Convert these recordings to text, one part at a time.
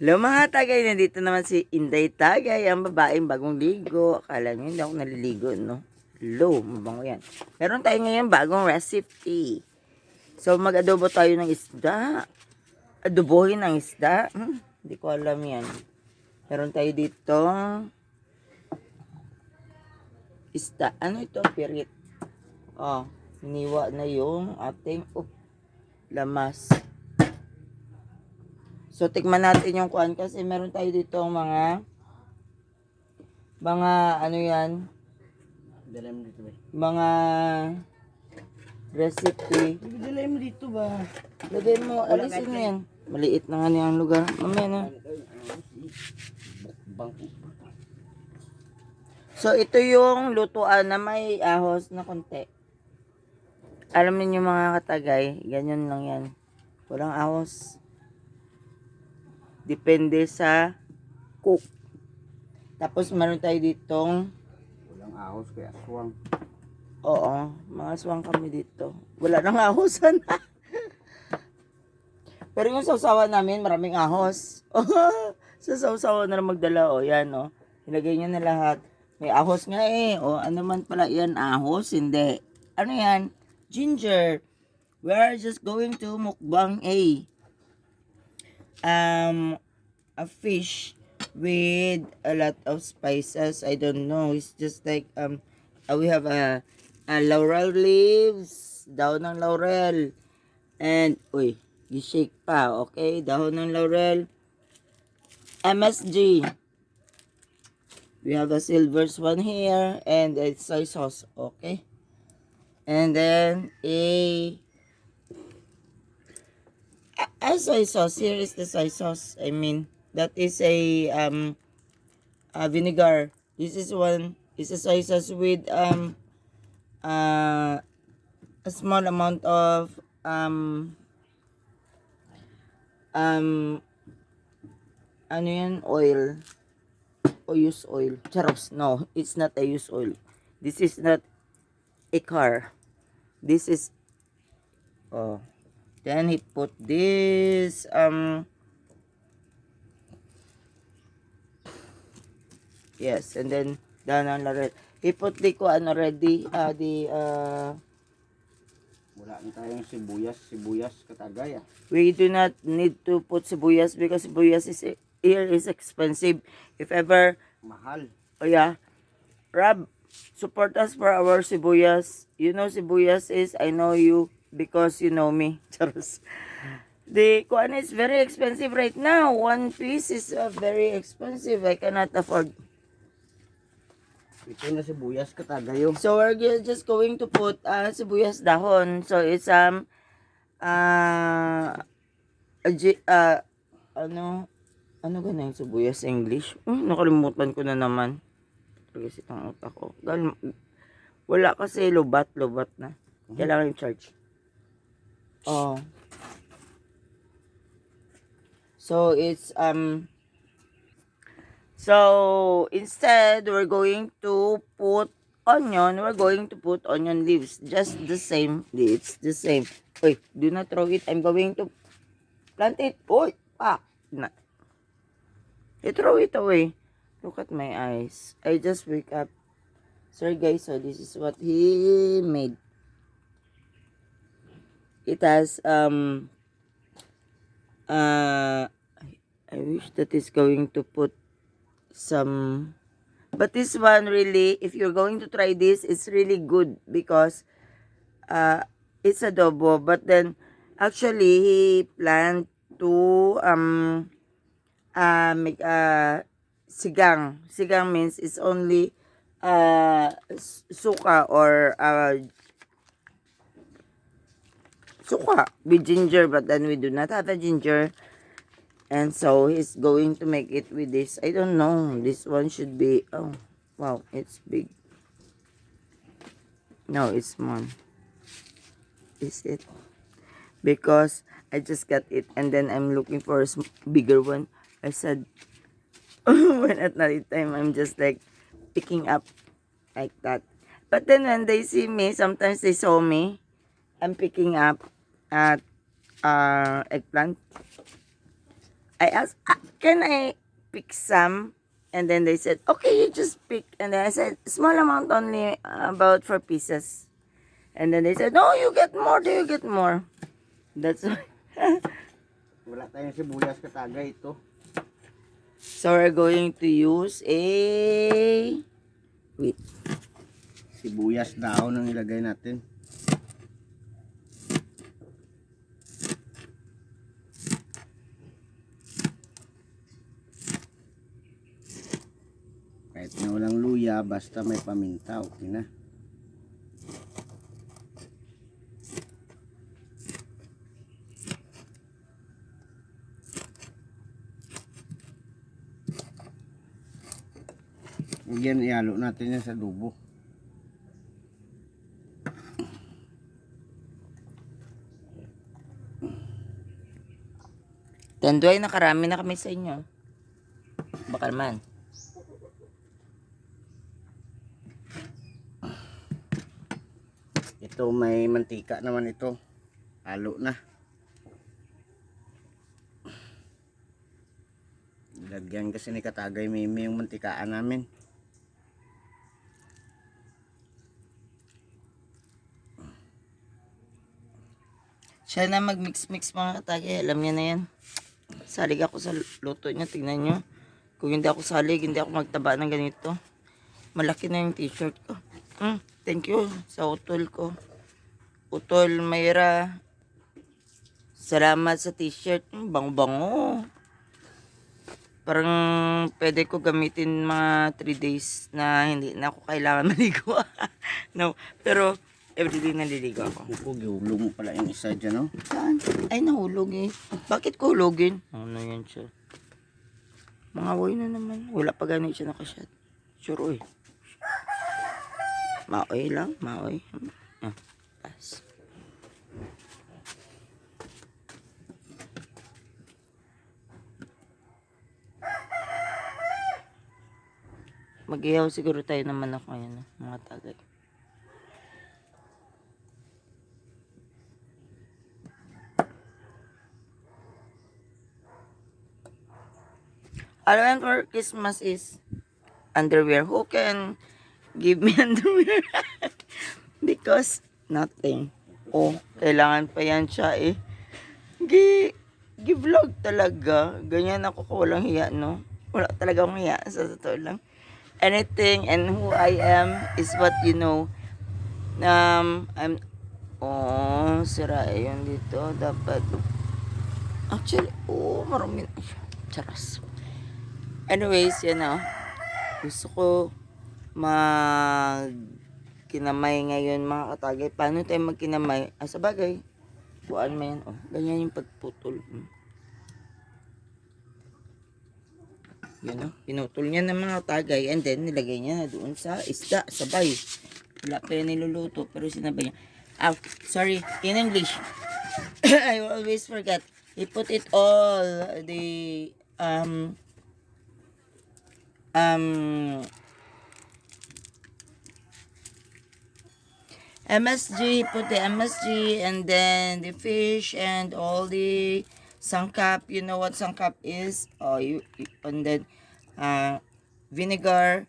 Hello mga tagay, nandito naman si Inday Tagay, ang babaeng bagong ligo. Akala nyo hindi ako naliligo, no? Hello, mabango yan. Meron tayo ngayon bagong recipe. So mag-adobo tayo ng isda. Adobohin ng isda? Hindi ko alam yan. Meron tayo dito isda. Ano ito? Pirit. Oh, hiniwa na yung ating lamas. So, tikman natin yung kuan kasi meron tayo dito mga ano yan, mga recipe. Dalay mo dito ba? Lagay mo, alisin mo yan. Maliit na nga niyang lugar. Mamaya na. So, ito yung lutuan na may ahos na konti. Alam niyo mga katagay, ganyan lang yan. Walang ahos. Depende sa cook. Tapos meron tayo ditong Walang ahos kaya aswang. oo, mga aswang kami dito. Wala nang ahosan. Pero yung sausawan namin, maraming ahos. Sa sausawan na lang magdala, o yan, o. Ilagay niya na lahat. May ahos nga eh. O ano man pala yan, ahos? Hindi. Ano yan? Ginger. We are just going to mukbang a fish with a lot of spices. I don't know. It's just like we have a laurel leaves, dahon ng laurel, and i-shake pa, okay? Dahon ng laurel, MSG. We have a silver one here, and a soy sauce, okay? And then a soy sauce. Here is the soy sauce. I mean, that is a vinegar. This is one. Is a soy sauce with a small amount of ano yan, oil o use oil. Charos. No, it's not a use oil. This is not a car. This is then he put this yes, and then dahan laurel. He put the kuan already, Wala na tayong sibuyas katagay ah. we do not need to put sibuyas because sibuyas is here is expensive. If ever, Mahal. oh yeah, Rob, support us for our sibuyas. You know sibuyas is, I know you because you know me. Charos. The kuan is very expensive right now. One piece is very expensive. I cannot afford. Ito na sibuyas katagay oh. So we're just going to put sibuyas dahon. So it's ano ganun yung sibuyas English? Nakalimutan ko na naman. Kasi itong utak ko. Wala kasi lubat na. Kailangan yung charge. Oh. So it's so instead we're going to put onion. We're going to put onion leaves. Just the same. It's the same. Do not throw it. I'm going to plant it. Throw it away. Look at my eyes. I just wake up. Sorry guys, so this is what he made. It has I wish that is going to put some, but this one really, if you're going to try this, it's really good because it's adobo. But then actually he planned to make sigang means it's only suka or suka with ginger, but then we do not have a ginger, and so he's going to make it with this. I don't know, this one should be, oh wow, it's big. No, it's small. Is it? Because I just got it and then I'm looking for a bigger one. I said when at night time I'm just like picking up like that. But then when they see me, sometimes they saw me, I'm picking up at eggplant. I asked, can I pick some? And then they said, okay, you just pick. And then I said, small amount only, about 4 pieces. And then they said, no, you get more, do you get more? That's why. Wala tayong sibuyas katagay ito. So we're going to use a... Wait. Sibuyas daon ang ilagay natin. Kahit na walang luya, basta may paminta, okay na. Yan, ihalo natin yan sa adobo. Tanduay, nakarami na kami sa inyo. Baka naman. Ito may mantika naman ito. Halo na. Lagyan kasi ni Katagay Mimi yung mantikaan namin. Siya na mag-mix-mix mga katagay. Alam niya na yan. Salig ako sa luto niya. Tignan nyo. Kung hindi ako salig, hindi ako magtaba ng ganito. Malaki na yung t-shirt ko. Thank you sa utol ko. Utol Mayra. Salamat sa t-shirt. Bango-bango. Parang pwede ko gamitin mga 3 days na hindi na ako kailangan maligo. No, pero everyday naliligo ako. Ako, gihulog mo pala yung isa dyan, no? Saan? Ay, nahulog eh. Bakit ko hulogin? Ano yan siya? Mga way na naman. Wala pa ganit siya nakasyat. Sure, oy. Maoy lang, maoy. Pass. Mag-ihaw siguro tayo naman ako ngayon, mga tagay. All I want for Christmas is underwear. Who can give me underwear? Because nothing. Oh, kailangan pa yan siya eh. Gi-vlog talaga. Ganyan ako ko walang hiya, no? Wala talaga akong hiya, sa totoo lang. Anything and who I am is what you know. Sira yun dito. Dapat. Actually, marami na siya. Charas. Anyways, yan o. Gusto ko kinamay ngayon mga katagay. Paano tayo magkinamay? Sa bagay. Buwan mo yan. Ganyan yung pagputol. Yun o. Pinutol niya ng mga tagay. And then, nilagay niya doon sa isda. Sabay. Wala pa yan niluluto. Pero sinabay niya. Sorry. In English. I always forget. He put it all. MSG, put the MSG and then the fish and all the sangkap. You know what sangkap is? And then vinegar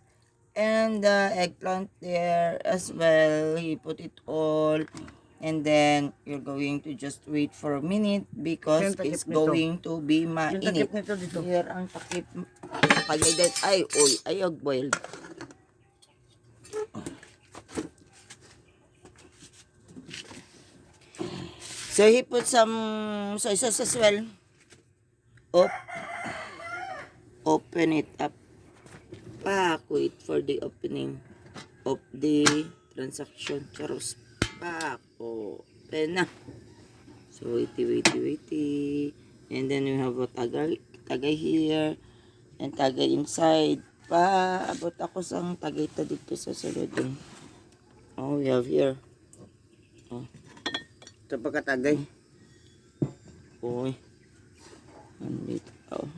and the eggplant there as well. He put it all and then you're going to just wait for a minute because it's going to be mainit. Here ang takip. Ay, boiled. So he put some soy sauce as well. Open it up. Wait for the opening of the transaction. Charos. Open na. So waity. And then we have a tagay here. And tagay inside. Abot ako sang tagay ta dito sa saludong. We have here. Ito pagkatagay.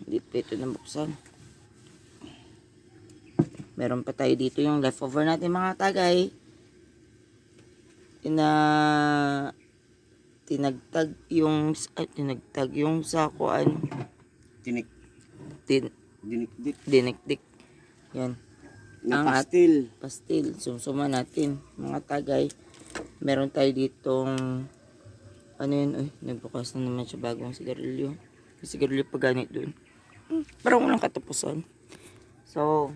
Dito ito nabuksan. Meron pa tayo dito yung leftover natin mga tagay. Tinagtag yung sakuan. Tinik. din, Dinikdik. dinikdik. Yan. Na Ang pastil. Pastil. Sumsuma natin. Mga tagay. Meron tayo ditong ano yun? Uy, nagbukas na naman siya bagong sigarilyo. May sigarilyo pa ganit dun. Parang walang katapusan. So,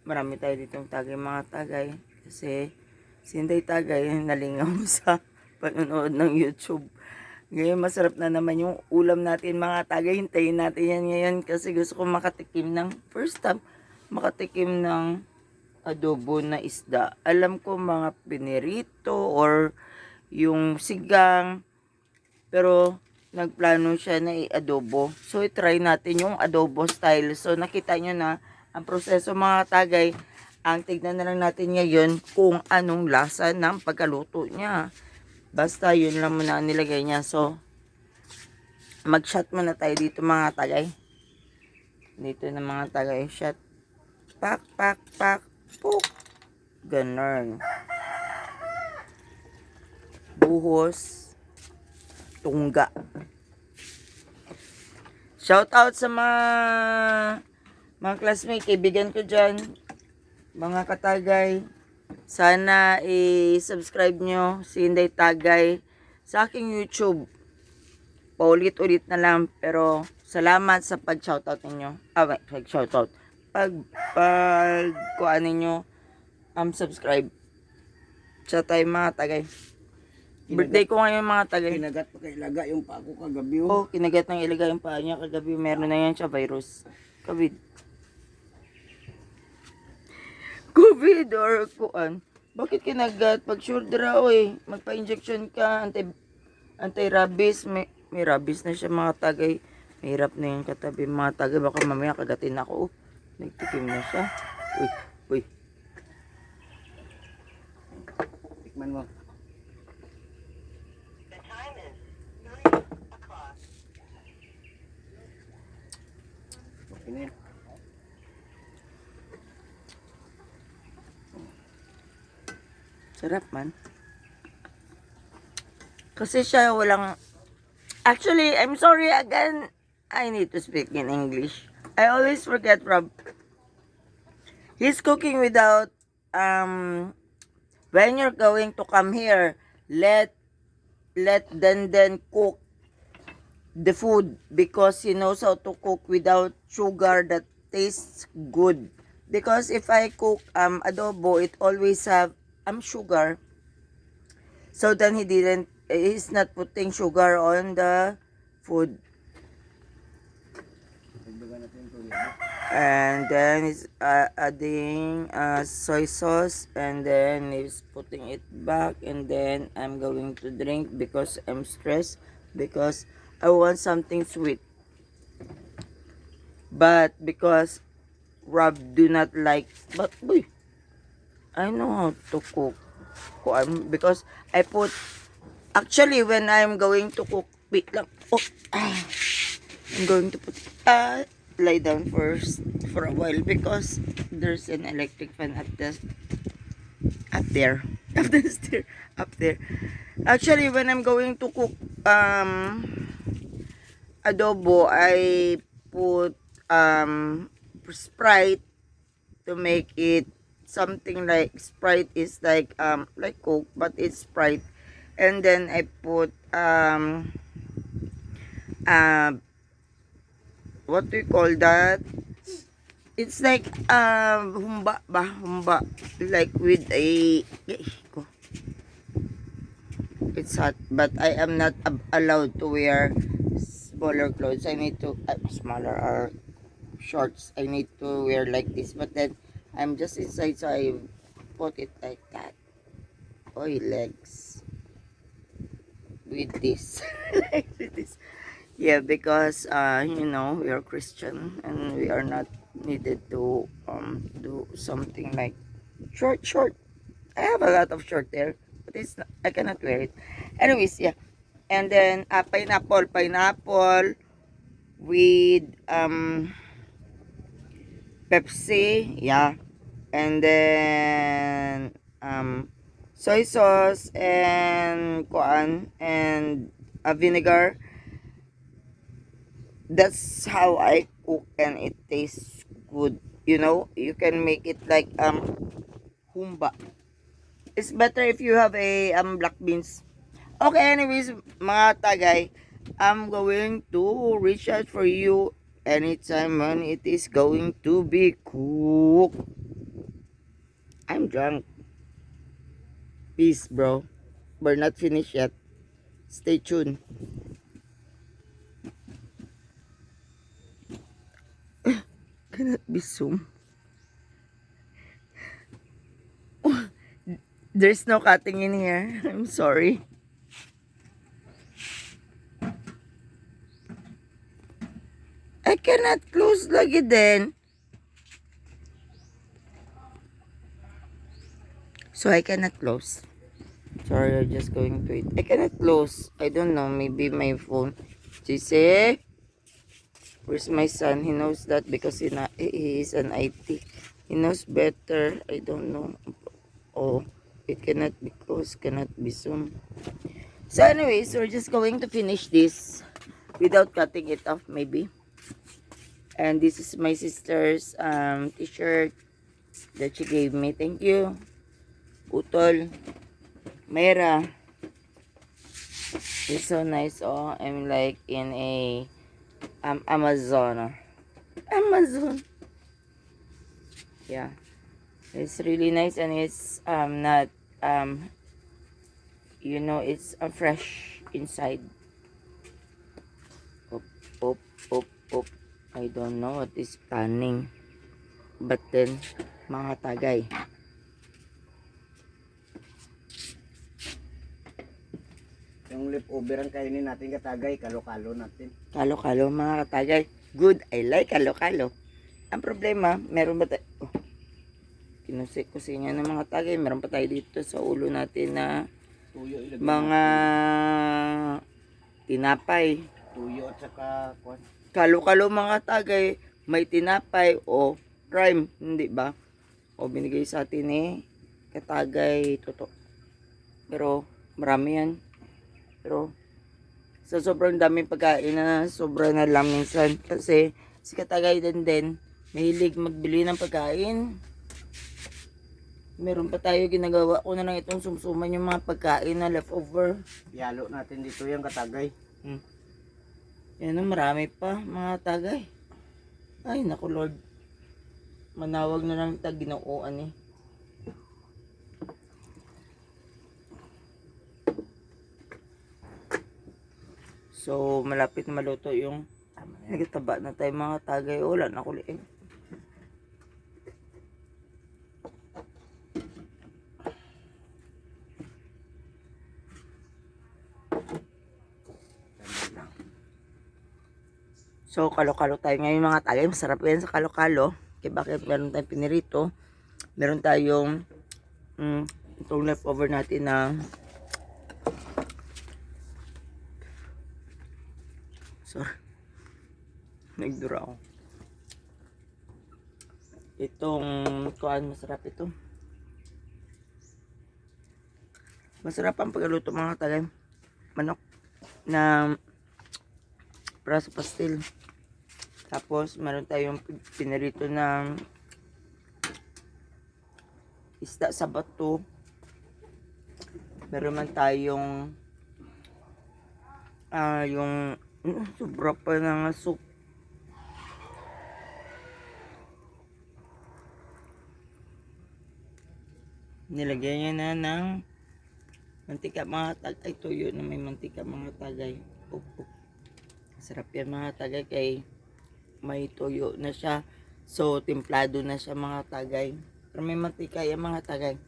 marami tayo ditong tagay mga tagay. Kasi, si Inday Tagay nalingaw sa panonood ng YouTube. Ngayon, masarap na naman yung ulam natin mga tagay. Hintayin natin yan ngayon kasi gusto ko makatikim ng first time. Makatikim ng adobo na isda. Alam ko mga pinirito or yung sigang. Pero, nagplano siya na i-adobo. So, i-try natin yung adobo style. So, nakita nyo na ang proseso mga tagay. Ang tignan na lang natin ngayon kung anong lasa ng pagkaluto niya. Basta yun lang muna ang nilagay niya. So, mag-shot muna tayo dito mga tagay. Dito na mga tagay. Shot. Pak, pak, pak. Puk. Ganun. Buhos. Tungga. Shout out sa mga classmate, kaibigan ko dyan, mga katagay. Sana i-subscribe nyo si Inday Tagay sa aking YouTube. Paulit-ulit na lang, pero salamat sa pag-shoutout ninyo. Pag-shoutout. Kuhaan ninyo, subscribe. Sa tayo mga tagay. Birthday ko ngayon mga tagay. Kinagat pa kay Laga yung pako kagabi. Oh, kinagat ng ilagay yung paa niya kagabi. Meron na yan siya virus. COVID. COVID or kuan. Bakit kinagat? Pag sure dira oy, magpa-injection ka, anti-rabies. May rabies na siya mga tagay. Mahirap na yung katabi mga tagay. Baka mamaya kagatin ako. Oh, nagtikim na siya. Uy, uy. Tikman mo. Okay na yan. Sarap man. Kasi siya walang... Actually, I'm sorry again. I need to speak in English. I always forget Rob. He's cooking without... when you're going to come here, let Denden cook the food because he knows how to cook without sugar that tastes good. Because if I cook adobo, it always have sugar. So then he's not putting sugar on the food. And then he's adding soy sauce, and then he's putting it back, and then I'm going to drink because I'm stressed because I want something sweet. But because Rob do not like, but boy, I know how to cook. Because I put, actually when I'm going to cook, wait lang, I'm going to put, lie down first for a while because there's an electric fan up there. Up there. Actually, when I'm going to cook adobo, I put Sprite to make it something like Sprite is like Coke, but it's Sprite. And then I put what do you call that? It's like humba, like with a, it's hot, but I am not allowed to wear smaller clothes. I need to smaller or shorts. I need to wear like this, but then I'm just inside, so I put it like that. Oy, legs with this. Legs with this. Yeah, because we are Christian and we are not needed to do something like short. I have a lot of short there, but it's not, I cannot wear it. Anyways, yeah. And then pineapple with Pepsi, yeah. And then soy sauce and vinegar. That's how I cook and it tastes good. You know, you can make it like humba. It's better if you have a black beans. Okay, anyways, mga tagay, I'm going to reach out for you anytime when it is going to be cooked. I'm drunk. Peace, bro. We're not finished yet. Stay tuned. Cannot be zoom. There's no cutting in here. I'm sorry. I cannot close lagi din. So I cannot close. Sorry, I'm just going to it. I cannot close. I don't know. Maybe my phone. Jesse, where's my son? He knows that because he is an IT. He knows better. I don't know. Oh, it cannot be closed. Cannot be zoomed. So anyways, we're just going to finish this without cutting it off maybe. And this is my sister's t-shirt that she gave me. Thank you. Utol. Mayra. It's so nice. Oh, I'm like in a Amazon. Amazon. Yeah. It's really nice and it's not you know, it's fresh inside. Op, op, op, op. I don't know what is planning. But then, mga tagay. Yung leftover ang kainin natin katagay, kalo-kalo natin. Kalo-kalo mga katagay. Good, I like kalo-kalo. Ang problema, meron ba tayo? Oh, kinusik-kusik nga ng mga tagay. Meron pa tayo dito sa ulo natin na Tuyo ilagay mga tinapay. Tuyo at saka kwan. Kalo-kalo mga tagay. May tinapay o prime, hindi ba? O binigay sa atin katagay toto. Pero marami yan. Pero sa sobrang daming pagkain na sobra na lang minsan kasi si katagay din mahilig magbili ng pagkain. Meron pa tayo ginagawa ko na lang itong sumsuman yung mga pagkain na leftover. Yalo natin dito yung katagay. Yan o, marami pa mga tagay. Ay naku Lord. Manawag na lang tag ginauan So, malapit na maluto yung nagtaba na tayo mga tagay. Wala na kuliin. So, kalo-kalo tayo ngayon mga tagay. Masarap yan sa kalo-kalo. Kaya bakit meron tayong pinirito. Meron tayong itong leftover natin na sorry. Nagdura ako. Itong kuan, masarap ito. Masarap ang pagluto mga tagay. Manok na praso pastil. Tapos meron tayong pinirito na isda sa bato. Meron man tayong yung sobra pa ng soup. Nilagyan niya na ng mantika mga tagay. Ay, tuyo na may mantika mga tagay. Sarap yan mga tagay kay may tuyo na siya. So, templado na siya mga tagay. Pero may mantika yan mga tagay.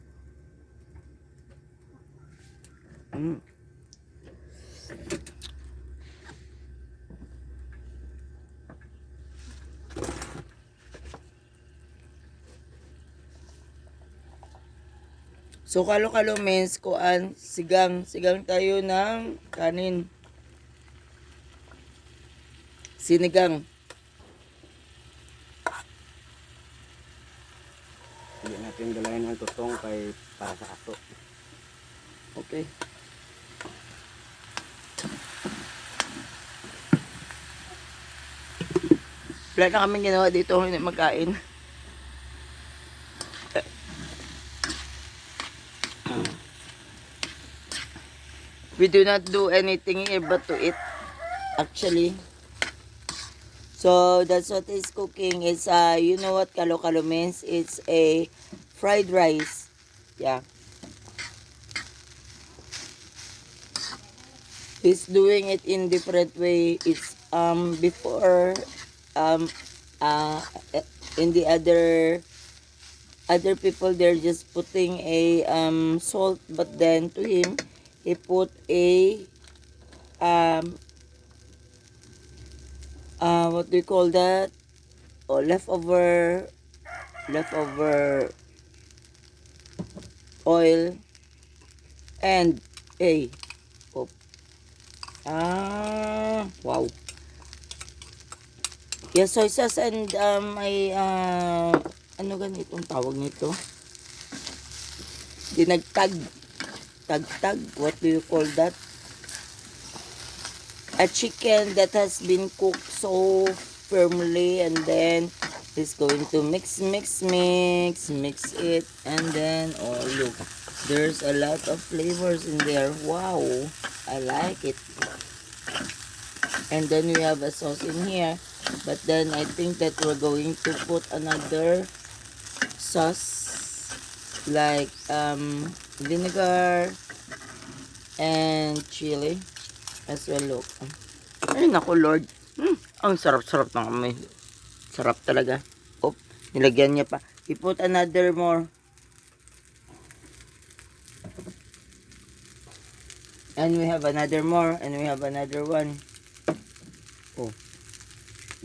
So, kalo-kalo means kuan, sigang tayo ng kanin. Sinigang. Hindi natin galayin ng tutong kay para sa ato. Okay. Wala na kaming ginawa dito, hindi magkain. We do not do anything here but to eat, actually. So that's what is cooking. It's you know what kalo-kalo means? It's a fried rice. Yeah. He's doing it in different way. It's before um uh in the other people, they're just putting a salt, but then to him he put a um what do you call that? Oh, leftover oil and a oh, wow. Yeah, soy sauce and ay ano ganitong tawag nito? Dinagtag. Tagtag. What do you call that? A chicken that has been cooked so firmly, and then it's going to mix it, and then oh look, there's a lot of flavors in there. Wow, I like it. And then we have a sauce in here, but then I think that we're going to put another sauce like vinegar and chili as well. Look, ay naku Lord, ang sarap-sarap ng amoy. Sarap talaga. Oh, nilagyan niya pa. We put another more. And we have another more. And we have another one. Oh.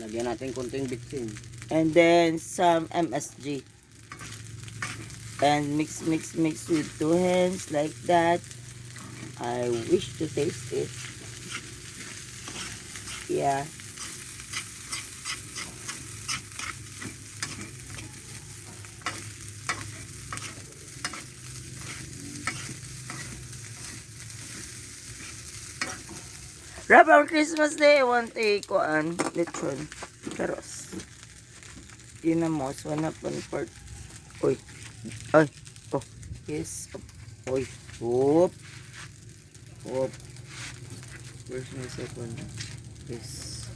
Lagyan natin konting bitsin. And then some MSG. And mix with two hands like that. I wish to taste it. Yeah. Wrap on Christmas Day, I want a kuan, lechon, karos. Yun na most, one up, one part. Oy, ay, oh, yes, oy, whoop, whoop. Where's my second? Yes.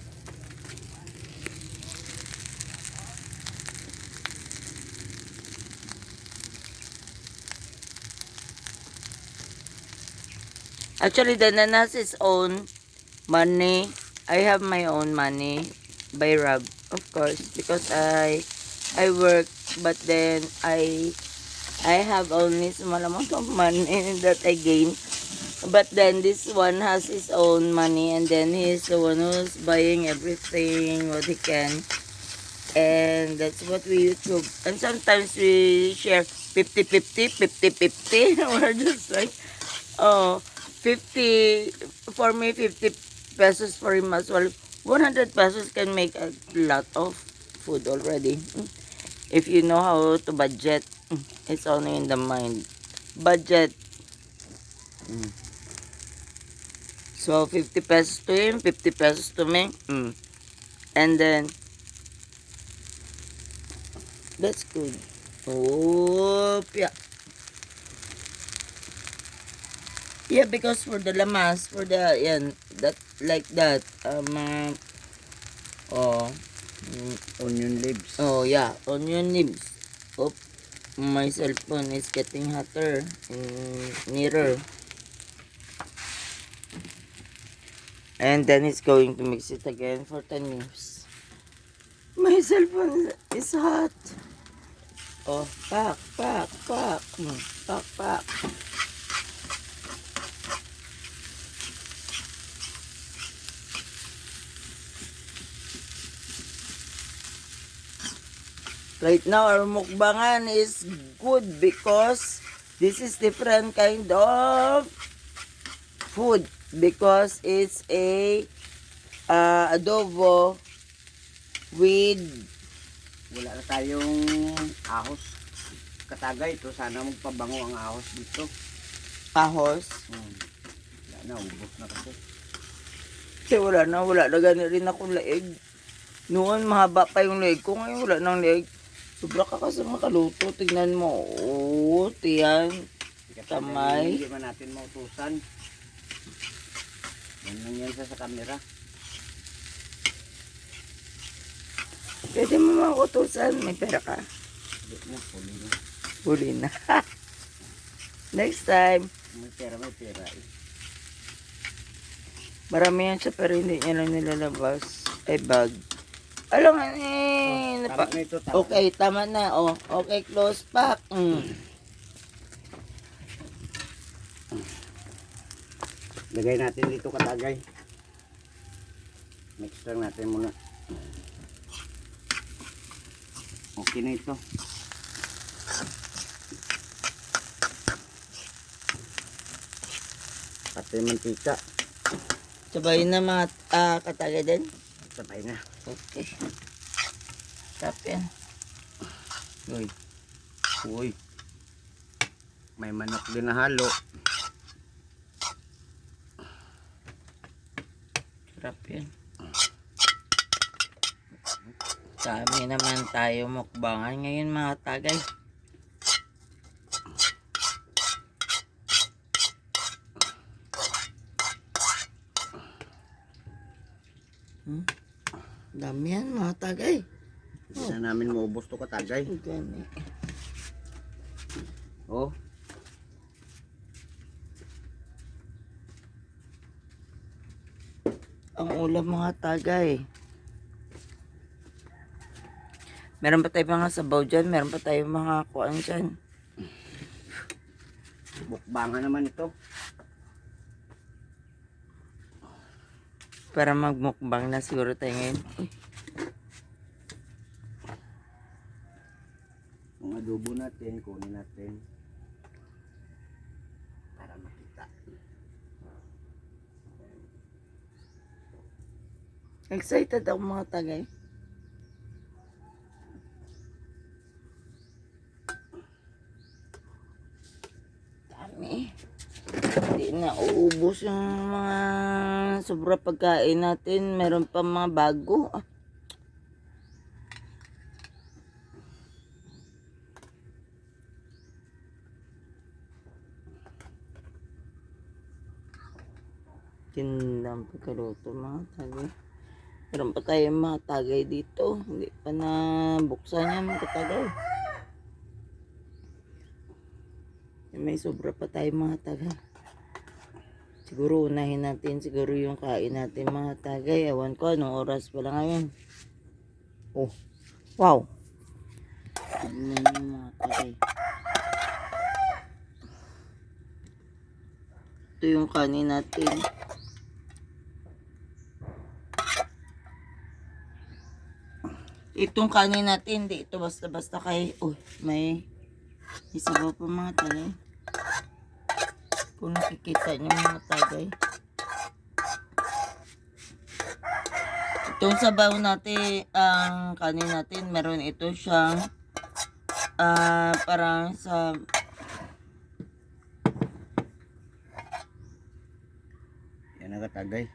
Actually, the Nan has his own money. I have my own money by Rob, of course, because I work, but then I have only small amount of money that I gain. But then this one has his own money, and then he's the one who's buying everything what he can. And that's what we YouTube. And sometimes we share 50-50, 50-50. We're just like, oh, 50 for me, 50 pesos for him as well. 100 pesos can make a lot of food already. If you know how to budget, it's only in the mind. Budget. So 50 pesos to him, 50 pesos to me. And then that's good. Oh, yeah. Yeah, because for the lamas, for the yan, that like that. Oh, Onion leaves. oh yeah, onion leaves. Oh, my cell phone is getting hotter and nearer. And then it's going to mix it again for 10 minutes. My cell phone is hot. Oh, pak. Pak. Right now, our mukbangan is good because this is different kind of food because it's a adobo with Wala na tayong ahos. Katagay ito. Sana magpabango ang ahos dito. ahos. Wala na. Ubos na kasi. Kasi wala na gani rin akong laig. Noon, mahaba pa yung leg ko. Ngayon, wala nang leg. Sobra ka kasi makaluto. Tignan mo. Oo, tiyan. Kamay. Hindi man natin mautusan. Yan lang yan sa camera. Pwede mo makutusan. May pera ka. Hindi na, huli na. Huli na. Next time. May pera eh. Marami yan siya pero hindi niya lang nilalabas. Ay, bag. Alam nga Tama na ito, tama. Okay, tama na. Oh, okay, close pack. Lagay natin dito katagay. Mix lang natin muna. Okay na ito. Pati mantika. Sabay na mga katagay din. Sabay na. Okay. Tap yan. Uy. Uy. May manok din na halo. Sarap yan. Dami naman tayo mukbangan ngayon mga tagay. Dami yan mga tagay. Hindi na namin maubos to katagay. Dami. Oh. Ang ulam mga tagay. Meron pa tayo mga sabaw dyan. Meron pa tayo mga kuan dyan. Bukbangan naman ito. Para magmukbang na siguro tayo ngayon. Uy. Ang adobo natin, kunin natin. Para makita. Excited ako mga tagay. Dami. Hindi na uubos yung mga sobra pagkain natin. Meron pa mga bago. Tinang pagkaluto mga tagay. Meron pa tayong mga tagay dito. Hindi pa na buksan yan mga tagay. May sobra pa tayong mga tagay. Siguro unahin natin siguro yung kain natin mga tagay. Ewan ko anong oras pala ngayon. Oh, wow. Tignan yung mga tagay. Ito yung kanin natin. Itong kanin natin, hindi ito basta-basta kay, may isabaw pa mga tagay. Kung nakikita niyo mga tagay. Itong sabaw natin, ang kanin natin, meron ito siyang parang sa Yan ang katagay.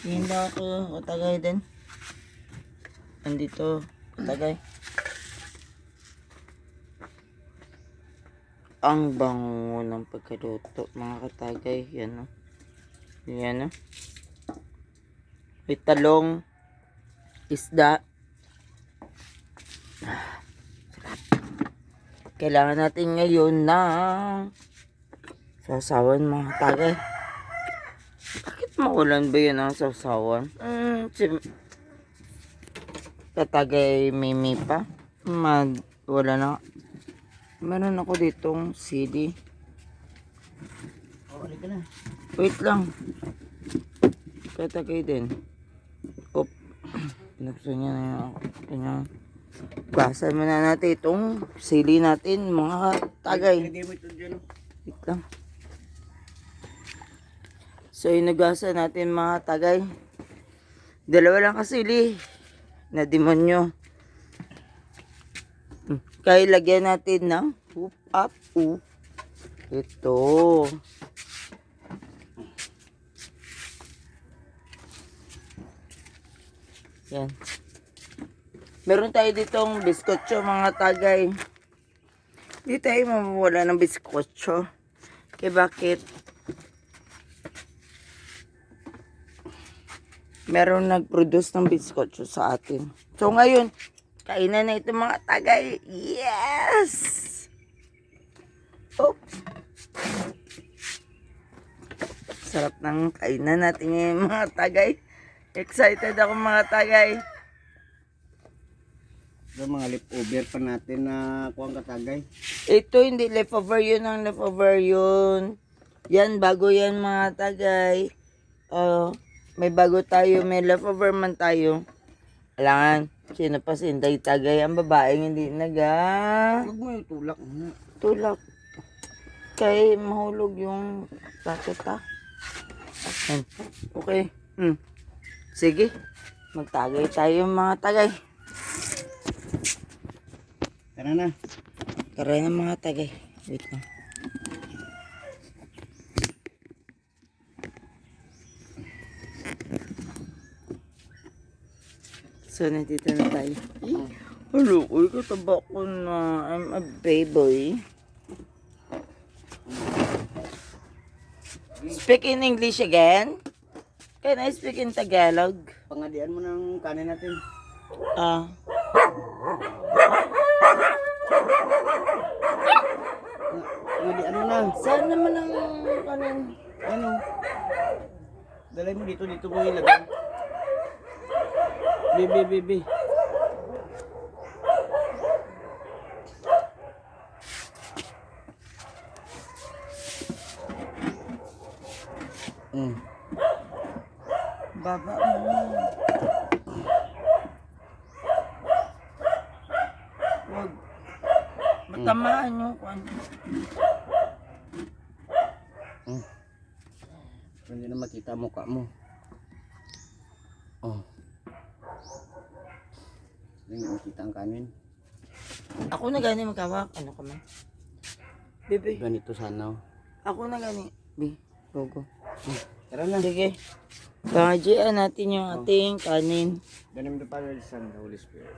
hindi ako tagay din. Andito, tagay. Ang bango ng pagkaluto, mga katagay. Yan o. Yan o. May talong, isda. Sarap. Kailangan natin ngayon na sasawan mga tagay. Bakit maulan ba yun ang sasawan? Katagay Mimi pa. Wala na. Meron ako ditong CD. Ulit ka na. Wait lang. Katagay din. Op. Pinuksan niya na yung kanyang. Basan muna natin itong sili natin mga tagay. Lagay mo ito dyan. Wait lang. So inagasan natin mga tagay. Dalawa lang kasili na demonyo. Kaya lagyan natin ng up. Ito. Yan. Meron tayo ditong biskotso mga tagay. Hindi tayo mawawala ng biskotso. Kaya bakit? Meron nag-produce ng biskotso sa atin. So ngayon, kainan na ito mga tagay. Yes! Oh! Sarap ng kainan natin ngayon mga tagay. Excited ako mga tagay. Yung mga leftover pa natin na kuwang katagay. Ito hindi leftover yun ang leftover yun. Yan, bago yan mga tagay. May bago tayo, may leftover man tayo. Alangan, sino pa si Inday Tagay? Ang babaeng hindi naga. Huwag mo yung tulak muna. Tulak. Kay mahulog yung raketa. Okay. Sige. Magtagay tayo mga tagay. Tara na. Tara na mga tagay. Wait lang. So, nandito na tayo. Hello, uy, kataba ko na. I'm a baby. Speak in English again? Can I speak in Tagalog? Pangadian mo ng kanin natin. Pangadian mo na. Saan naman ang kanin? Ano? Dalay mo dito mo ilagay. Bibi. Baba mo. Wag. Matamaan yung kwan. Hindi na makita mukha mo. Oh. Hindi na makita ang kanin. Ako na gani magkawak. Ano ka man? Bebe. Ganito sana. Ako na gani. Be. Go. Tara na. Sige. Pangadjian natin yung ating kanin. Ganun the Father, the Son, the Holy Spirit.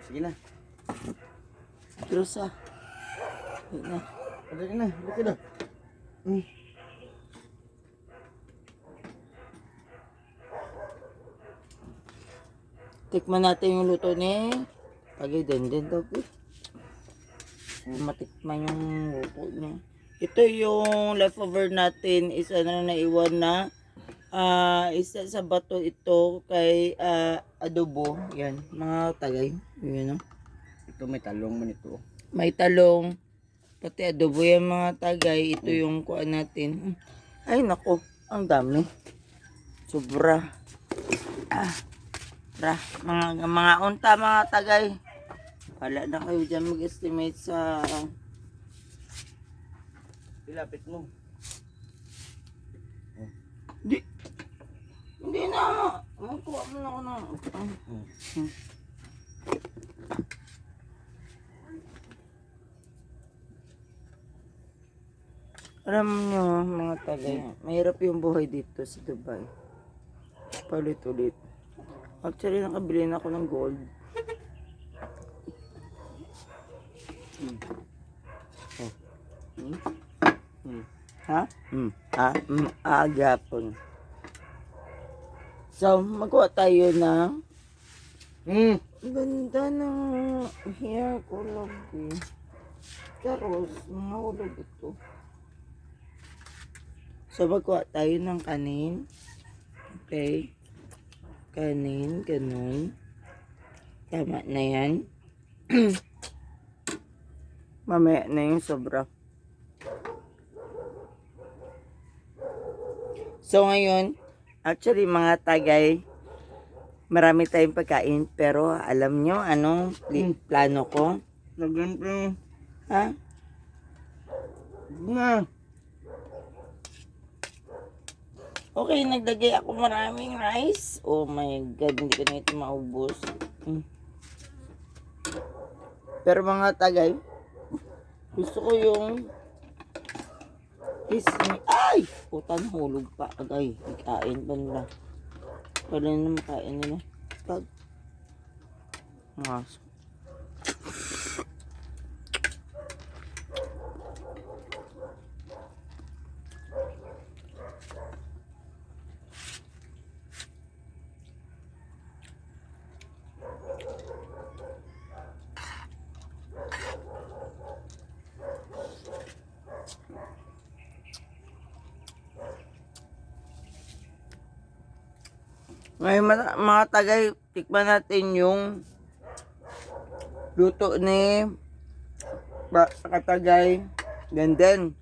Sige na. Diyos ah. Wait na. Tara na. Look at that. Tikman natin yung luto ni Tagay din daw po. Matikman yung luto niya. Ito yung leftover natin is ano na iwan na isa sa bato ito kay adobo. Yan, mga Tagay. Yun, no? Ito may talong man ito. May talong, pati adobo yan mga Tagay. Ito yung kuha natin. Ay nako, ang dami. Sobra. Mga unta mga Tagay. Wala na kayo dyan mag-estimate sa Ilapit mo. Hindi na. Kuha mo na ako na. Alam nyo mga Tagay, mahirap yung buhay dito sa Dubai. Paulit-ulit. Actually, nakabili na ako ng gold. Ha? Agapon. So, magawa tayo ng ganda ng hair ko, lagi. Karos, mga hulog ito. So, magawa tayo ng kanin. Okay. Kanin, ganun. Tama na yan. Mamaya na yung sobra. So ngayon, actually mga Tagay, marami tayong pagkain, pero alam nyo anong plano ko? Lagyan pa. Ha? Na. Okay, naglagay ako maraming rice. Oh my God, hindi ko na ito maubos. Pero mga Tagay, gusto ko yung ay! Putan, hulog pa. Agay, ikain pa nila. Pwede na makain nila. Pag Mga ngayon mga tagay, tikman natin yung luto ni Katagay. Ganden.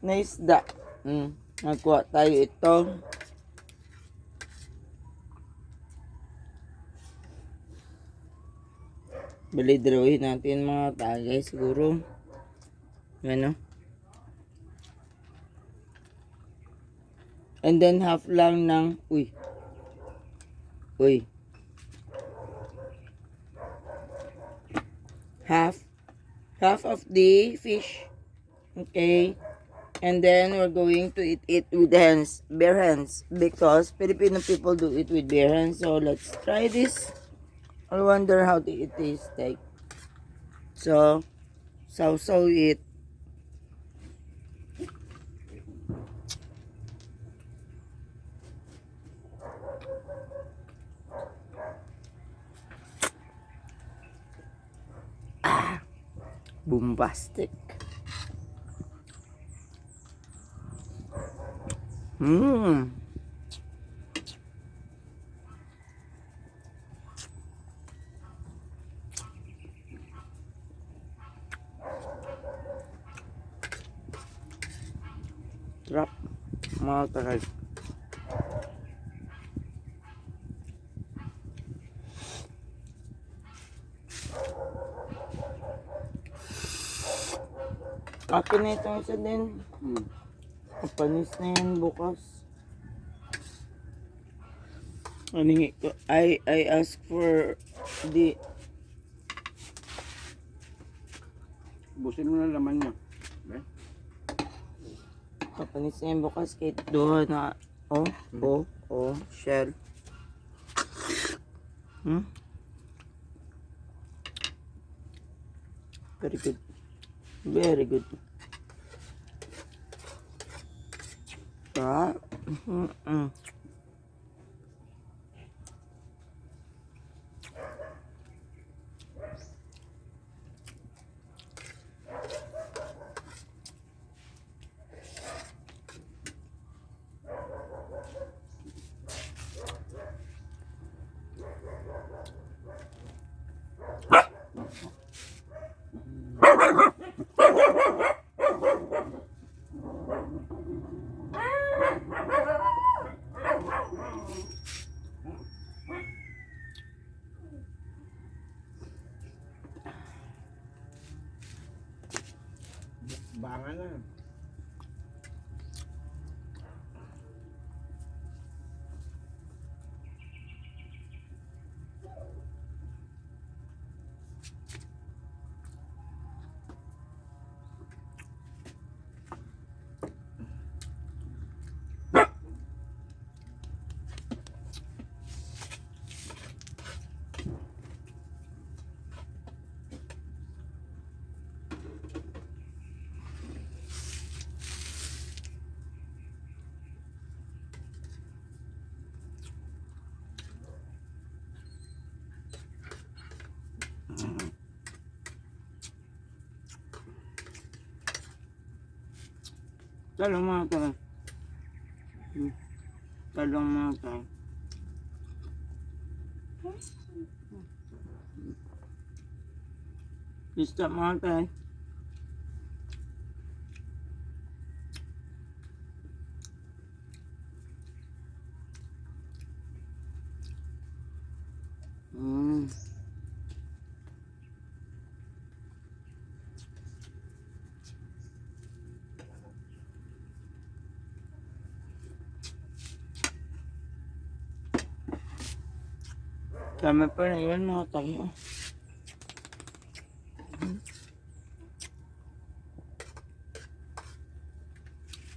Na isda. Nagkuha tayo ito. Bali, drawin natin mga tagay siguro. Ano? And then half lang ng uy. Half of the fish. Okay. And then we're going to eat it with hands, bare hands, because Filipino people do it with bare hands. So let's try this. I wonder how it tastes like. So it. Bombastic. Sarap. Mga tagay. Akin na itong isa din. Panis na yan bukas. Aningi ko. I ask for the... Busin mo na laman niya. Okay? Papanis na yan bukas kahit doon na... shell. Very good. Very good. Bangan na. Talong mga tagay. Talong mga tagay. Lista mga tagay. Dami pa na yun mga tayo.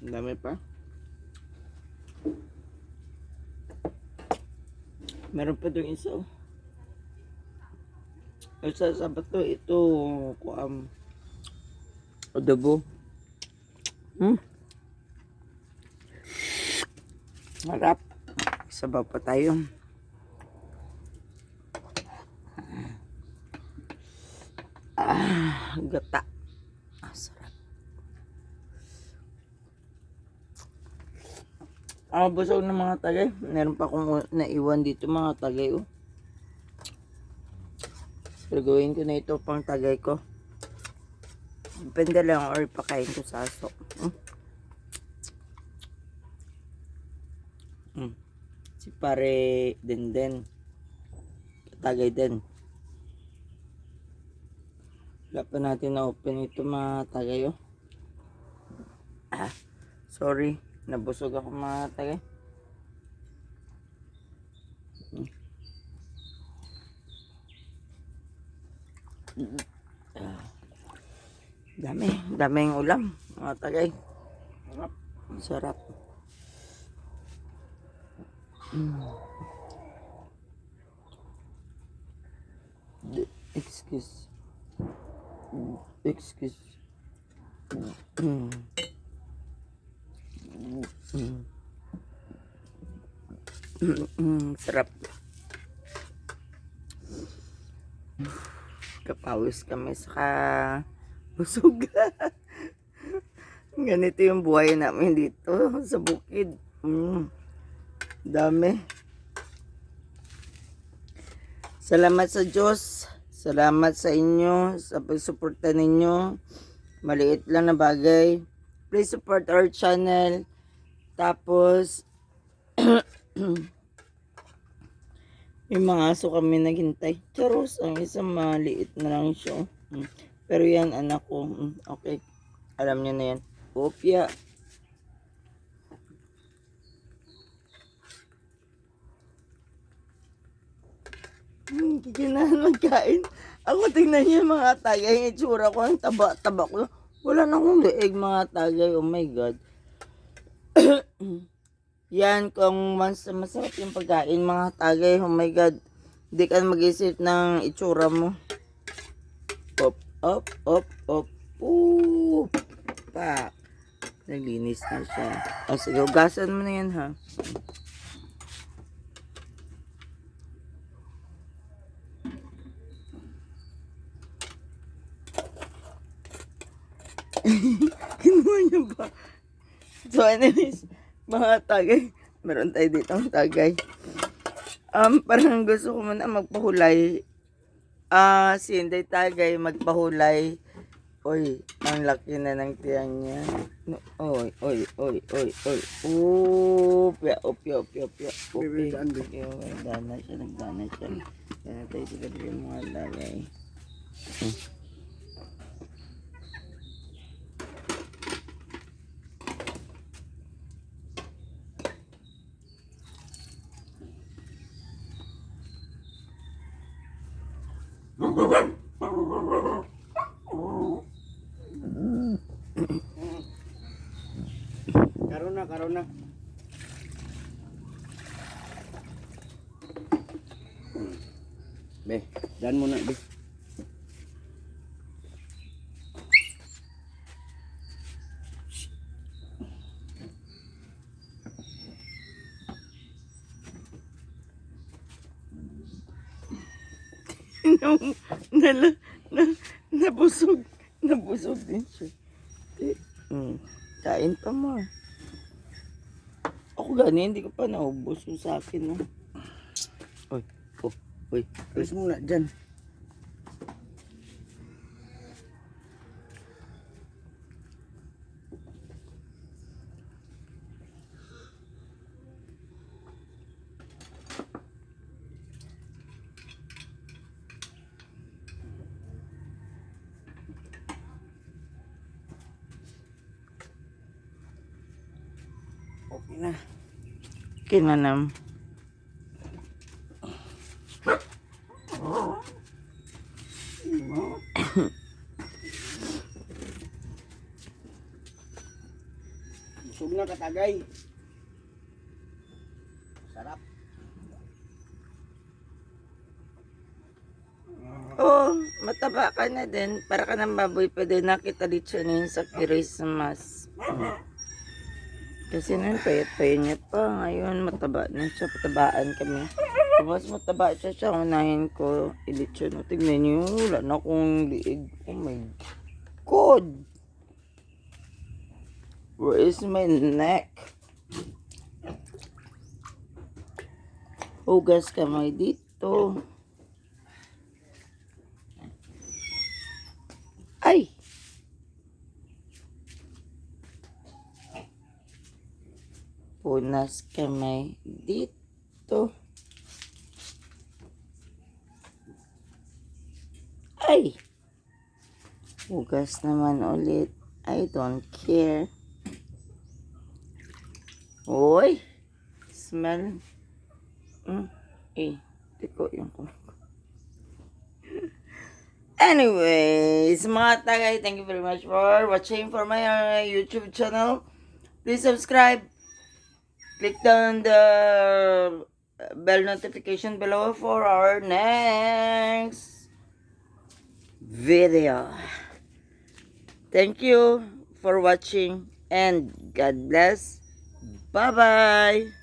Dami pa. Meron pa doon isa. Oh. Sa sabat to, ito, adobo. Harap. Sabaw pa tayo. Gata. Sarap. Busog ng mga tagay. Meron pa akong naiwan dito mga tagay. Oh. So, gawin ko na ito pang tagay ko. Depende lang or pakain ko sa aso. Si pare din. Katagay din. Wala pa natin na-open ito mga tagay. Oh. Sorry. Nabusog ako mga tagay. Daming ulam mga tagay. Sarap. Excuse. Sarap. Kapawis kami sa busog. Ganito yung buhay namin dito sa bukid. Dami. Salamat sa Diyos. Salamat sa inyo sa pagsuporta ninyo. Maliit lang na bagay. Please support our channel. Tapos may mga aso kami naghintay. Charos, ang isang maliit na lang siya. Pero yan anak ko. Okay. Alam niyo na yan. Opya. Kikinahan magkain. Ako tingnan niyo mga tagay. Yung itsura ko, ang taba-taba ko. Wala na akong leeg mga tagay. Oh my God. Yan, kung masarap yung pagkain mga tagay. Oh my God. Hindi ka mag-isip ng itsura mo. Up. Pa. Naglinis na siya. Sige, ugasan mo na yan ha. Kinuha niya ba? So anyways, mga tagay, meron tayo dito ang tagay. Parang gusto ko muna magpahulay. Si Inday tagay magpahulay. Oy, ang laki na ng tiyan niya. Oy. Opya. Okay. Nagdana siya. Yan tayo sa mga tagay. Karon na. Be, dan muna be. Nabusog din siya. Kain pa mo. Ako gani, hindi ko pa naubos yung sa akin. No? Oy. Alis muna dyan. Okay na. Kinanam. Busog na katagay. Sarap. mataba ka na din. Para ka ng baboy, pwede nakita dito yun sa Christmas. Kasi nun, payat-payat niya pa. Ngayon, mataba na siya. Patabaan kami. Kung mas mataba siya, unahin ko. Ilitsyon. O, tignan niyo, wala na akong liig. Oh my God! Where is my neck? Hugas kamay dito. Ay! Punas kamay dito. Ay! Hugas naman ulit. I don't care. Oy! Smell. Tiko yung anyways, mga tagay, thank you very much for watching for my YouTube channel. Please subscribe. Click down the bell notification below for our next video. Thank you for watching and God bless. Bye-bye.